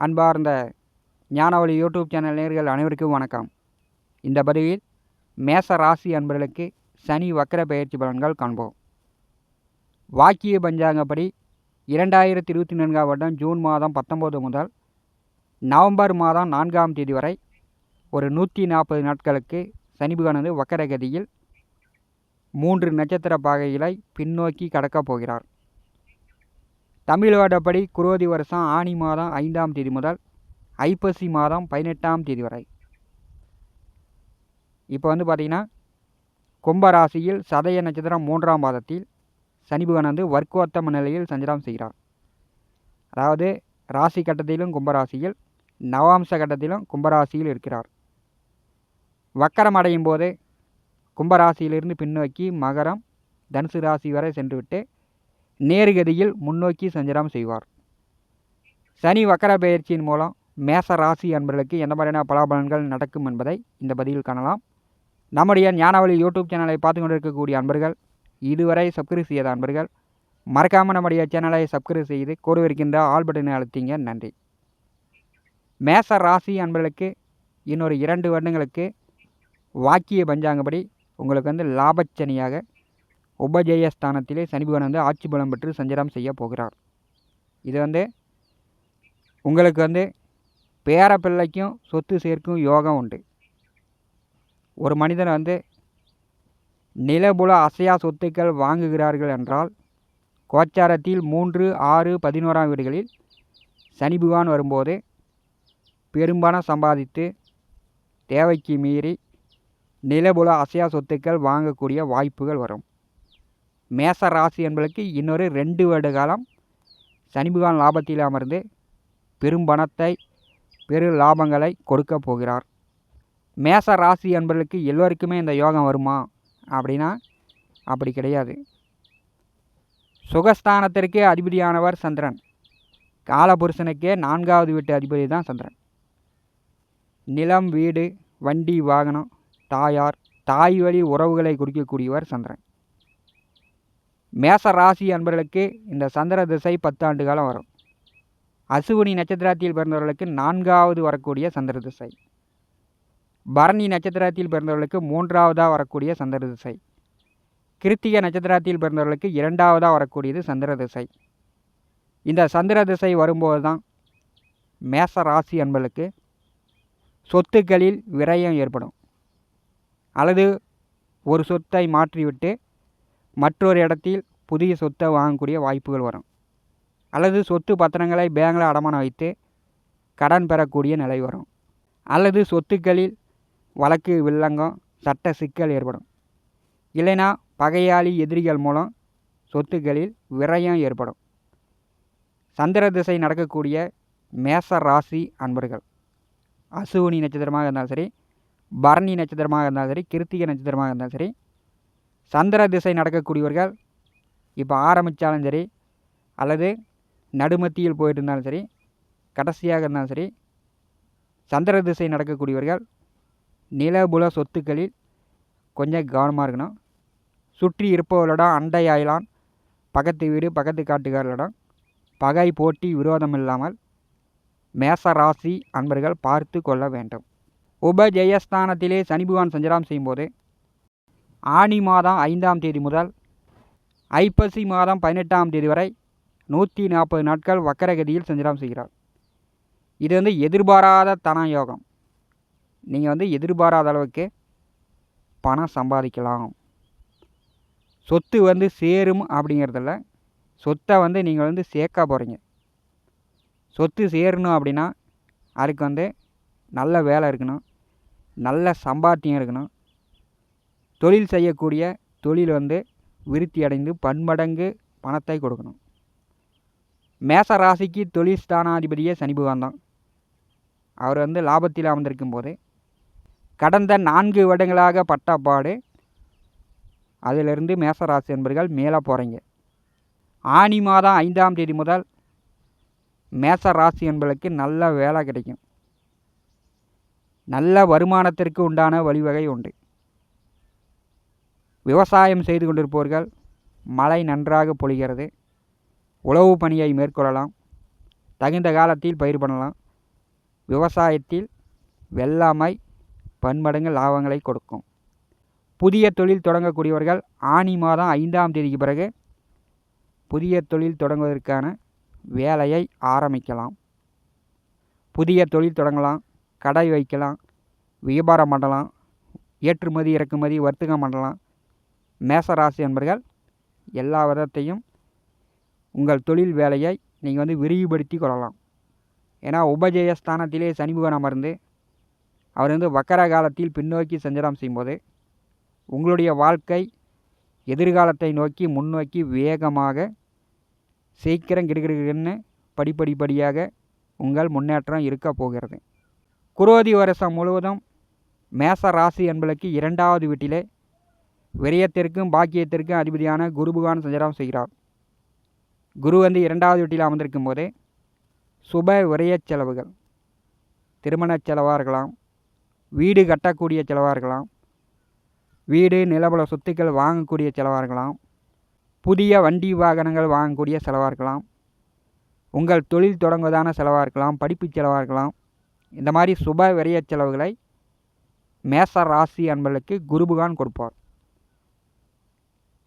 அன்பார்ந்த ஞானவழி YouTube channel நேயர்கள் அனைவருக்கும் வணக்கம். இந்த பதிவில் மேச ராசி அன்பர்களுக்கு சனி வக்கர பெயர்ச்சி பலன்கள் காண்போம். வாக்கிய பஞ்சாங்கப்படி 2024 வருடம் ஜூன் மாதம் 19 முதல் நவம்பர் மாதம் 4ஆம் தேதி வரை ஒரு 140 நாட்களுக்கு சனி பகவானது வக்கரகதியில் 3 நட்சத்திர பாகைகளை பின்னோக்கி கடக்கப் போகிறார். தமிழ் வருடப்படி குரோதி வருஷம் ஆனி மாதம் 5ஆம் தேதி முதல் ஐப்பசி மாதம் 18ஆம் தேதி வரை. இப்போ பார்த்திங்கன்னா கும்பராசியில் சதய நட்சத்திரம் 3ஆம் பாதத்தில் சனி பகவான் வர்க்கோத்தம நிலையில் சஞ்சாரம் செய்கிறார். அதாவது ராசி கட்டத்திலும் கும்பராசியில், நவாம்ச கட்டத்திலும் கும்பராசியில் இருக்கிறார். வக்கரம் அடையும் போது கும்பராசியிலிருந்து பின்னோக்கி மகரம் தனுசு ராசி வரை சென்றுவிட்டு நேர்கதியில் முன்னோக்கி சஞ்சாரம் செய்வார். சனி வக்கர பெயர்ச்சியின் மூலம் மேச ராசி அன்பர்களுக்கு எந்த மாதிரியான பலாபலன்கள் நடக்கும் என்பதை இந்த பதிவில் காணலாம். நம்முடைய ஞானவழி யூடியூப் சேனலை பார்த்து கொண்டிருக்கக்கூடிய அன்பர்கள், இதுவரை சப்ஸ்கிரைப் செய்யாத அன்பர்கள் மறக்காமல் நம்முடைய சேனலை சப்ஸ்கிரைப் செய்து கூட இருக்கின்ற ஆல் பட்டனை அழுத்திங்க. நன்றி. மேச ராசி அன்பர்களுக்கு இன்னொரு 2 வருடங்களுக்கு வாக்கிய பஞ்சாங்கப்படி உங்களுக்கு லாபச்சனியாக உபஜயஸ்தானத்திலே சனி பகவான் ஆட்சி பலம் பெற்று சஞ்சாரம் செய்ய போகிறார். இது உங்களுக்கு பேர பிள்ளைக்கும் சொத்து சேர்க்கும் யோகம் உண்டு. ஒரு மனிதன் நிலபுல அசையா சொத்துக்கள் வாங்குகிறார்கள் என்றால் கோச்சாரத்தில் 3, 6, 11ஆம் வீடுகளில் சனி பகவான் வரும்போது பெரும்பணம் சம்பாதித்து தேவைக்கு மீறி நிலபுல அசையா சொத்துக்கள் வாங்கக்கூடிய வாய்ப்புகள் வரும். மேச ராசி என்பதற்கு இன்னொரு 2 வருட காலம் சனி பகவான் லாபத்தில் அமர்ந்து பெரும் பணத்தை, பெரு லாபங்களை கொடுக்க போகிறார். மேச ராசி என்பதற்கு எல்லோருக்குமே இந்த யோகம் வருமா அப்படின்னா அப்படி கிடையாது. சுகஸ்தானத்திற்கு அதிபதியானவர் சந்திரன். காலபுருஷனுக்கே 4ஆவது வீட்டு அதிபதி தான் சந்திரன். நிலம், வீடு, வண்டி, வாகனம், தாயார், தாய் வழி உறவுகளை குறிக்கக்கூடியவர் சந்திரன். மேச ராசி அன்பர்களுக்கு இந்த சந்திர திசை 10 ஆண்டு காலம் வரும். அசுவினி நட்சத்திரத்தில் பிறந்தவர்களுக்கு 4ஆவது வரக்கூடிய சந்திர திசை. பரணி நட்சத்திரத்தில் பிறந்தவர்களுக்கு 3ஆவதாக வரக்கூடிய சந்திர திசை. கிருத்திகை நட்சத்திரத்தில் பிறந்தவர்களுக்கு 2ஆவதாக வரக்கூடியது சந்திர திசை. இந்த சந்திர திசை வரும்போது தான் மேச ராசி அன்பர்களுக்கு சொத்துக்களில் விரயம் ஏற்படும். அல்லது ஒரு சொத்தை மாற்றிவிட்டு மற்றொரு இடத்தில் புதிய சொத்தை வாங்கக்கூடிய வாய்ப்புகள் வரும். அல்லது சொத்து பத்திரங்களை பேங்கில் அடமானம் வைத்து கடன் பெறக்கூடிய நிலை வரும். அல்லது சொத்துக்களில் வழக்கு வில்லங்கம், சட்ட சிக்கல் ஏற்படும். இல்லைனா பகையாளி எதிரிகள் மூலம் சொத்துக்களில் விரயம் ஏற்படும். சந்திர திசை நடக்கக்கூடிய மேச ராசி அன்பர்கள் அசுவினி நட்சத்திரமாக இருந்தாலும் சரி, பரணி நட்சத்திரமாக இருந்தாலும் சரி, கிருத்திகை நட்சத்திரமாக இருந்தாலும் சரி, சந்திர திசை நடக்கக்கூடியவர்கள் இப்போ ஆரம்பித்தாலும் சரி, அல்லது நடுமத்தியில் போயிட்டு இருந்தாலும் சரி, கடைசியாக இருந்தாலும் சரி, சந்திர திசை நடக்கக்கூடியவர்கள் நிலபுல சொத்துக்களில் கொஞ்சம் கவனமாக இருக்கணும். சுற்றி இருப்பவர்களிடம் அண்டை ஆயிலான், பக்கத்து வீடு, பக்கத்து காட்டுக்காரர்களிடம் பகை, போட்டி, விரோதம் இல்லாமல் மேச ராசி அன்பர்கள் பார்த்து கொள்ள வேண்டும். உபஜயஸ்தானத்திலே சனி பகவான் சஞ்சாரம் செய்யும்போது ஆனி மாதம் 5ஆம் தேதி முதல் ஐப்பசி மாதம் 18ஆம் தேதி வரை 140 நாட்கள் வக்கரகதியில் சஞ்சாரம் செய்கிறார். இது எதிர்பாராத தன யோகம். நீங்கள் எதிர்பாராத அளவுக்கு பணம் சம்பாதிக்கலாம். சொத்து சேரும் அப்படிங்கிறதில்ல, சொத்தை நீங்கள் சேர்க்க போகிறீங்க. சொத்து சேரணும் அப்படின்னா அதுக்கு நல்ல வேலை இருக்கணும், நல்ல சம்பாத்தியம் இருக்கணும். தொழில் செய்யக்கூடிய தொழில் விருத்தி அடைந்து பன்மடங்கு பணத்தை கொடுக்கணும். மேச ராசிக்கு தொழில் ஸ்தானாதிபதியே சனி பகவான் தான். அவர் லாபத்தில் அமர்ந்திருக்கும் போது கடந்த 4 வருடங்களாக பட்டப்பாடு, அதிலிருந்து மேச ராசி என்பர்கள் மேலே போகிறீங்க. ஆனி மாதம் 5ஆம் தேதி முதல் மேச ராசி என்பர்களுக்கு நல்ல வேலை கிடைக்கும். நல்ல வருமானத்திற்கு உண்டான வழிவகை உண்டு. விவசாயம் செய்து கொண்டிருப்பவர்கள் மழை நன்றாக பொழிகிறது, உழவு பணியை மேற்கொள்ளலாம். தகுந்த காலத்தில் பயிர் பண்ணலாம். விவசாயத்தில் வெள்ளாமை பன்மடங்கு லாபங்களை கொடுக்கும். புதிய தொழில் தொடங்கக்கூடியவர்கள் ஆனி மாதம் 5ஆம் தேதிக்கு பிறகு புதிய தொழில் தொடங்குவதற்கான வேலையை ஆரம்பிக்கலாம். புதிய தொழில் தொடங்கலாம், கடை வைக்கலாம், வியாபாரம் பண்ணலாம், ஏற்றுமதி இறக்குமதி வர்த்தகம் பண்ணலாம். மேசராசி என்பர்கள் எல்லா விதத்தையும் உங்கள் தொழில் வேலையை நீங்கள் விரிவுபடுத்தி கொள்ளலாம். ஏன்னா உபஜயஸ்தானத்திலே சனி பகவான் அமர்ந்து அவர் வக்கர காலத்தில் பின்னோக்கி சஞ்சாரம் செய்யும்போது உங்களுடைய வாழ்க்கை எதிர்காலத்தை நோக்கி முன்னோக்கி வேகமாக சீக்கிரம் கிடுகிடுன்னு படிப்படியாக உங்கள் முன்னேற்றம் இருக்க போகிறது. குரோதி வருஷம் முழுவதும் மேச ராசி என்பதற்கு 2வது வீட்டிலே விரயத்திற்கும் பாக்கியத்திற்கும் அதிபதியான குரு பகவான் சஞ்சாரம் செய்கிறார். குரு 2வது வீட்டில் அமர்ந்திருக்கும் போதே சுப விரய செலவுகள், திருமண செலவாக இருக்கலாம், வீடு கட்டக்கூடிய செலவாக இருக்கலாம், வீடு நிலபல சொத்துக்கள் வாங்கக்கூடிய செலவாக இருக்கலாம், புதிய வண்டி வாகனங்கள் வாங்கக்கூடிய செலவாக இருக்கலாம், உங்கள் தொழில் தொடங்குவதான செலவாக இருக்கலாம், படிப்பு செலவாக இருக்கலாம். இந்த மாதிரி சுப விரய செலவுகளை மேச ராசி அன்பர்களுக்கு குரு பகவான் கொடுப்பார்.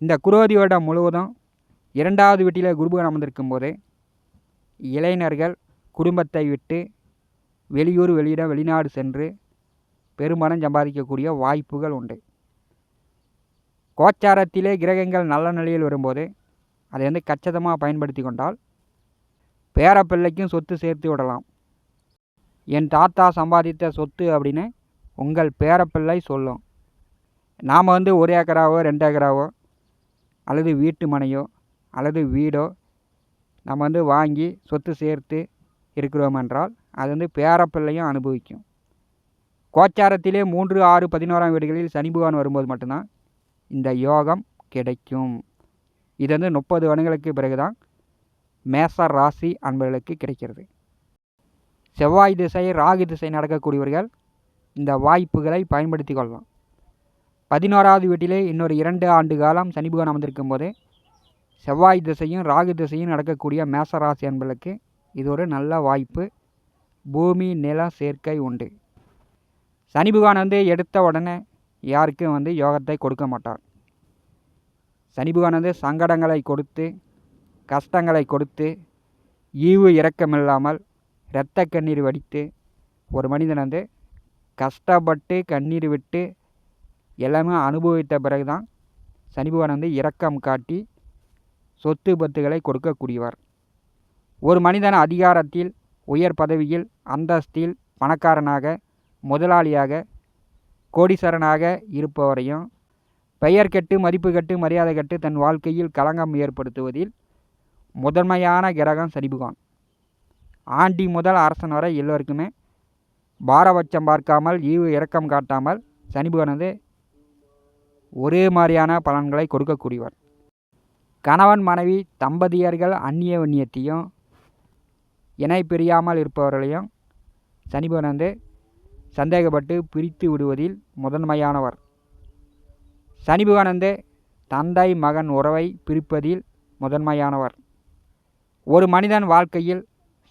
இந்த குரோதி வருடம் முழுவதும் 2வது வீட்டில் குரு பகவான் அமர்ந்திருக்கும் போது இளைஞர்கள் குடும்பத்தை விட்டு வெளியூர் வெளிநாடு சென்று பெரும்பணம் சம்பாதிக்கக்கூடிய வாய்ப்புகள் உண்டு. கோச்சாரத்திலே கிரகங்கள் நல்ல நிலையில் வரும்போது அதை கச்சிதமாக பயன்படுத்தி கொண்டால் பேரப்பிள்ளைக்கும் சொத்து சேர்த்து விடலாம். என் தாத்தா சம்பாதித்த சொத்து அப்படின்னு உங்கள் பேரப்பிள்ளை சொல்லும். நாம் 1 ஏக்கராவோ 2 ஏக்கராவோ அல்லது வீட்டு மனையோ அல்லது வீடோ நம்ம வாங்கி சொத்து சேர்த்து இருக்கிறோம் என்றால் அது பேரப்பிள்ளையும் அனுபவிக்கும். கோச்சாரத்திலே 3, 6, 11ஆம் வீடுகளில் சனி பகவான் வரும்போது மட்டும்தான் இந்த யோகம் கிடைக்கும். இது 30 வருடங்களுக்கு பிறகுதான் மேச ராசி அன்பர்களுக்கு கிடைக்கிறது. செவ்வாய் திசை ராகு திசை நடக்கக்கூடியவர்கள் இந்த வாய்ப்புகளை பயன்படுத்தி கொள்ளலாம். 11வது வீட்டிலே இன்னொரு 2 ஆண்டு காலம் சனி பகவான் அமர்ந்திருக்கும் போது செவ்வாய் திசையும் ராகு திசையும் நடக்கக்கூடிய மேச ராசி அன்பர்களுக்கு இது ஒரு நல்ல வாய்ப்பு. பூமி நில சேர்க்கை உண்டு. சனி பகவான் எடுத்த உடனே யாருக்கும் யோகத்தை கொடுக்க மாட்டார். சனி பகவான் சங்கடங்களை கொடுத்து கஷ்டங்களை கொடுத்து ஈவு இரக்கமில்லாமல் இரத்த கண்ணீர் வடித்து ஒரு மனிதன் கஷ்டப்பட்டு கண்ணீர் விட்டு எல்லாமே அனுபவித்த பிறகு தான் சனி பகவான் இரக்கம் காட்டி சொத்து பத்துகளை கொடுக்கக்கூடியவர். ஒரு மனிதன் அதிகாரத்தில் உயர் பதவியில் அந்தஸ்தில் பணக்காரனாக முதலாளியாக கோடீஸ்வரனாக இருப்பவரையும் பெயர் கெட்டு மதிப்பு கெட்டு மரியாதை கெட்டு தன் வாழ்க்கையில் களங்கம் ஏற்படுத்துவதில் முதன்மையான கிரகம் சனி பகவான். ஆண்டி முதல் அரசன் வரை எல்லோருக்குமே பாரபட்சம் பார்க்காமல் ஈவு இரக்கம் காட்டாமல் சனி பகவான் ஒரே மாதிரியான பலன்களை கொடுக்கக்கூடியவர். கணவன் மனைவி தம்பதியர்கள் அந்நிய வன்னியத்தையும் இணை பிரியாமல் இருப்பவர்களையும் சனி பகவான் சந்தேகப்பட்டு பிரித்து விடுவதில் முதன்மையானவர். சனி பகவான் தந்தை மகன் உறவை பிரிப்பதில் முதன்மையானவர். ஒரு மனிதன் வாழ்க்கையில்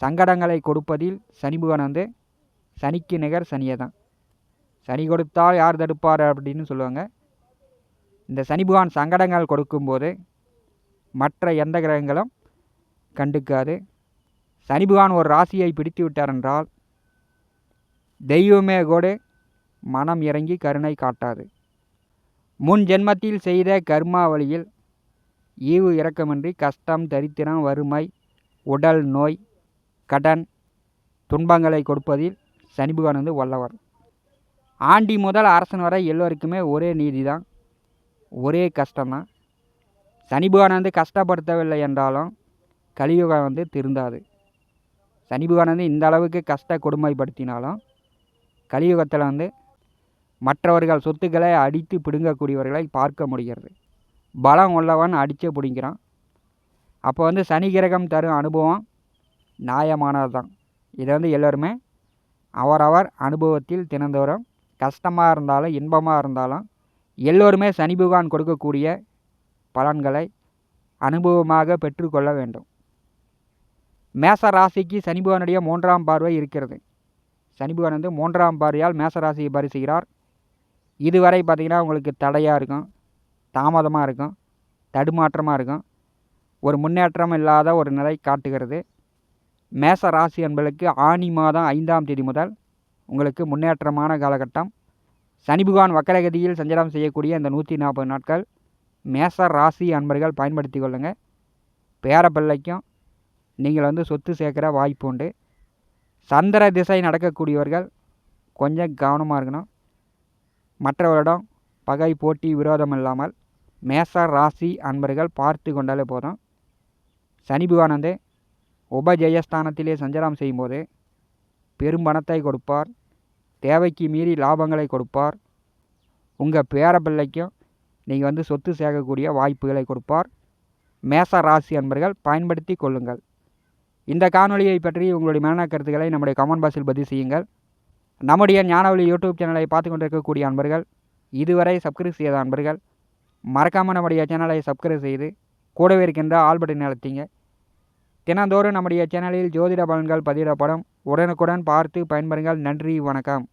சங்கடங்களை கொடுப்பதில் சனி பகவான் சனிக்கு நிகர் சனியை தான். சனி கொடுத்தால் யார் தடுப்பார் அப்படின்னு சொல்லுவாங்க. இந்த சனி பகவான் சங்கடங்கள் கொடுக்கும்போது மற்ற எந்த கிரகங்களும் கண்டுக்காது. சனி பகவான் ஒரு ராசியை பிடித்து விட்டார் என்றால் தெய்வமே கூட மனம் இறங்கி கருணை காட்டாது. முன் ஜென்மத்தில் செய்த கர்மா வழியில் ஈவு இரக்கமின்றி கஷ்டம் தரித்திரம் வறுமை உடல் நோய் கடன் துன்பங்களை கொடுப்பதில் சனி பகவான் வல்லவர். ஆண்டி முதல் அரசன் வரை எல்லோருக்குமே ஒரே நீதி தான், ஒரே கஷ்டம்தான். சனி பகவான் கஷ்டப்படுத்தவில்லை என்றாலும் கலியுகம் திருந்தாது. சனி பகவான் இந்த அளவுக்கு கஷ்ட கொடுமைப்படுத்தினாலும் கலியுகத்தில் மற்றவர்கள் சொத்துக்களை அடித்து பிடுங்கக்கூடியவர்களை பார்க்க முடிகிறது. பலம் உள்ளவன் அடித்து பிடிங்கிறான். அப்போ சனி கிரகம் தரும் அனுபவம் நியாயமானது தான். இதை எல்லோருமே அவரவர் அனுபவத்தில் தினந்தோறும் கஷ்டமாக இருந்தாலும் இன்பமாக இருந்தாலும் எல்லோருமே சனி பகவான் கொடுக்கக்கூடிய பலன்களை அனுபவமாக பெற்றுக்கொள்ள வேண்டும். மேச ராசிக்கு சனி பகவானுடைய 3ஆம் பார்வை இருக்கிறது. சனி பகவான் வந்து 3ஆம் பார்வையால் மேசராசியை பரிசுகிறார். இதுவரை பார்த்திங்கன்னா உங்களுக்கு தடையாக இருக்கும், தாமதமாக இருக்கும், தடுமாற்றமாக இருக்கும், ஒரு முன்னேற்றம் இல்லாத ஒரு நிலை காட்டுகிறது. மேச ராசி என்பதற்கு ஆனி மாதம் 5ஆம் தேதி முதல் உங்களுக்கு முன்னேற்றமான காலகட்டம். சனி பகவான் வக்கரகதியில் சஞ்சாரம் செய்யக்கூடிய இந்த 140 நாட்கள் மேச ராசி அன்பர்கள் பயன்படுத்தி கொள்ளுங்கள். பேரப்பிள்ளைக்கும் நீங்கள் வந்து சொத்து சேர்க்குற வாய்ப்பு உண்டு. சந்திர திசை நடக்கக்கூடியவர்கள் கொஞ்சம் கவனமாக இருக்கணும். மற்றவரிடம் பகை போட்டி விரோதம் இல்லாமல் மேச ராசி அன்பர்கள் பார்த்து கொண்டாலே போதும். சனி பகவான் வந்து உபஜெயஸ்தானத்திலே சஞ்சாரம் செய்யும்போது பெரும் பணத்தை கொடுப்பார், தேவைக்கு மீறி லாபங்களை கொடுப்பார். உங்கள் பேரப்பிள்ளைக்கும் நீங்கள் வந்து சொத்து சேர்க்கக்கூடிய வாய்ப்புகளை கொடுப்பார். மேச ராசி அன்பர்கள் பயன்படுத்தி கொள்ளுங்கள். இந்த காணொலியை பற்றி உங்களுடைய மேலான கருத்துக்களை நம்முடைய கமெண்ட் பாக்ஸில் பதிவு செய்யுங்கள். நம்முடைய ஞானவழி யூடியூப் சேனலை பார்த்து கொண்டிருக்கக்கூடிய அன்பர்கள், இதுவரை சப்ஸ்கிரைப் செய்த அன்பர்கள் மறக்காமல் நம்முடைய சேனலை சப்ஸ்கிரைப் செய்து கூடவே இருக்கின்ற ஆல் பட்டனை அழுத்திங்க. தினந்தோறும் நம்முடைய சேனலில் ஜோதிட பலன்கள் பதிவிடப்படும். உடனுக்குடன் பார்த்து பயன்பெறுங்கள். நன்றி, வணக்கம்.